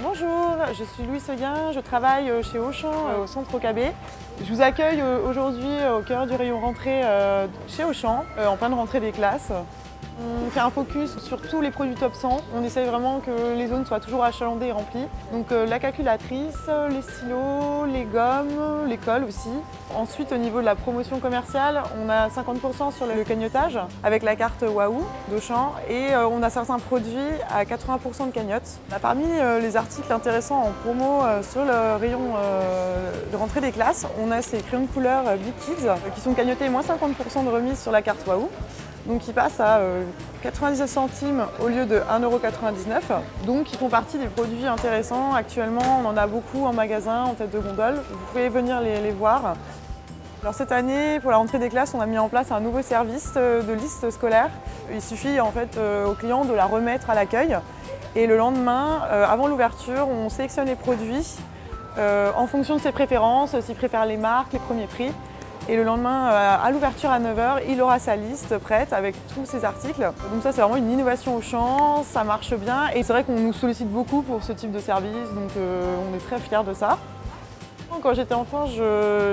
Bonjour, je suis Louise Seguin, je travaille chez Auchan au centre OKB. Je vous accueille aujourd'hui au cœur du rayon rentrée chez Auchan, en pleine rentrée des classes. On fait un focus sur tous les produits top 100. On essaye vraiment que les zones soient toujours achalandées et remplies. Donc la calculatrice, les stylos, les gommes, les colles aussi. Ensuite, au niveau de la promotion commerciale, on a 50% sur le cagnotage avec la carte Waouh d'Auchan et on a certains produits à 80% de cagnotte. Parmi les articles intéressants en promo sur le rayon de rentrée des classes, on a ces crayons de couleur Big Kids qui sont cagnotés moins 50% de remise sur la carte Waouh. Donc ils passent à 99 centimes au lieu de 1,99 €. Donc ils font partie des produits intéressants. Actuellement, on en a beaucoup en magasin, en tête de gondole. Vous pouvez venir les voir. Alors cette année, pour la rentrée des classes, on a mis en place un nouveau service de liste scolaire. Il suffit en fait aux clients de la remettre à l'accueil. Et le lendemain, avant l'ouverture, on sélectionne les produits en fonction de ses préférences, s'il préfère les marques, les premiers prix. Et le lendemain, à l'ouverture à 9 h, il aura sa liste prête avec tous ses articles. Donc ça, c'est vraiment une innovation Auchan, ça marche bien. Et c'est vrai qu'on nous sollicite beaucoup pour ce type de service, donc on est très fiers de ça. Quand j'étais enfant,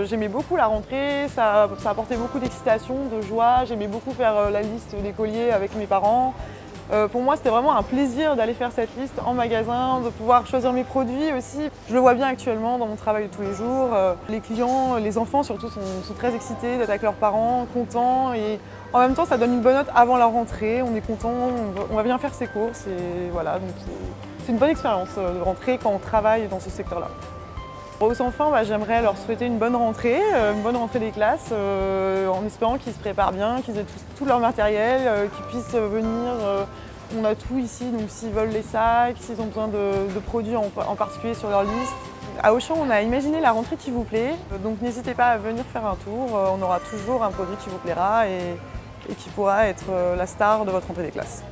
j'aimais beaucoup la rentrée, ça apportait beaucoup d'excitation, de joie. J'aimais beaucoup faire la liste des colliers avec mes parents. Pour moi, c'était vraiment un plaisir d'aller faire cette liste en magasin, de pouvoir choisir mes produits aussi. Je le vois bien actuellement dans mon travail de tous les jours. Les clients, les enfants surtout, sont très excités d'être avec leurs parents, contents. Et en même temps, ça donne une bonne note avant la rentrée. On est content, on va bien faire ses courses. Et voilà, donc c'est une bonne expérience de rentrée quand on travaille dans ce secteur-là. Aux enfants, j'aimerais leur souhaiter une bonne rentrée des classes, en espérant qu'ils se préparent bien, qu'ils aient tout leur matériel, qu'ils puissent venir. On a tout ici, donc s'ils veulent les sacs, s'ils ont besoin de produits en particulier sur leur liste. À Auchan, on a imaginé la rentrée qui vous plaît, donc n'hésitez pas à venir faire un tour. On aura toujours un produit qui vous plaira et qui pourra être la star de votre rentrée des classes.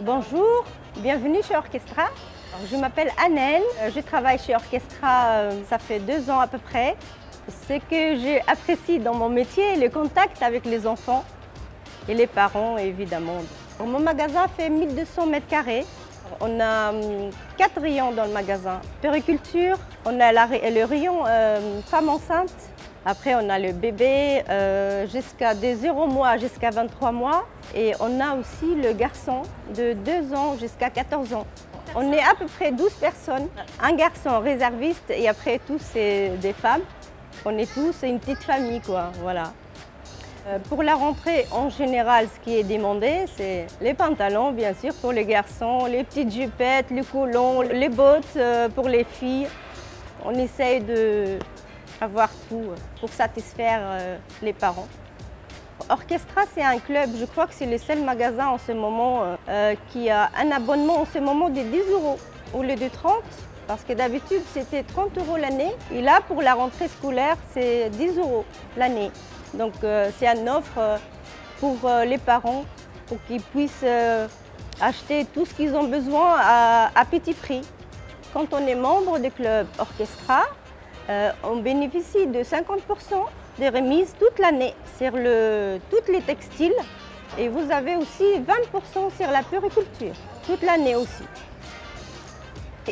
Bonjour, bienvenue chez Orchestra. Alors, je m'appelle Annelle, je travaille chez Orchestra, ça fait 2 ans à peu près. Ce que j'apprécie dans mon métier, le contact avec les enfants et les parents évidemment. Mon magasin fait 1200 m². On a 4 rayons dans le magasin. Périculture, on a le rayon femme enceinte. Après, on a le bébé jusqu'à des 0 mois jusqu'à 23 mois. Et on a aussi le garçon de 2 ans jusqu'à 14 ans. On est à peu près 12 personnes. Un garçon réserviste et après tous c'est des femmes. On est tous une petite famille, quoi. Voilà. Pour la rentrée, en général, ce qui est demandé, c'est les pantalons, bien sûr, pour les garçons, les petites jupettes, les colons, les bottes pour les filles. On essaye d'avoir tout pour satisfaire les parents. Orchestra, c'est un club, je crois que c'est le seul magasin en ce moment qui a un abonnement en ce moment de 10 € au lieu de 30 €, parce que d'habitude c'était 30 € l'année. Et là, pour la rentrée scolaire, c'est 10 € l'année. Donc c'est une offre pour les parents, pour qu'ils puissent acheter tout ce qu'ils ont besoin à petit prix. Quand on est membre du club Orchestra, on bénéficie de 50% de remises toute l'année sur tous les textiles et vous avez aussi 20% sur la périculture, toute l'année aussi.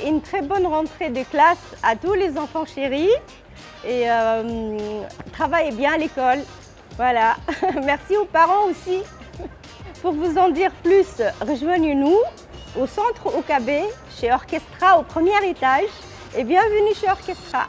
Une très bonne rentrée de classe à tous les enfants chéris et travaillez bien à l'école. Voilà, merci aux parents aussi. Pour vous en dire plus, rejoignez-nous au centre OKB, chez Orchestra au 1er étage et bienvenue chez Orchestra.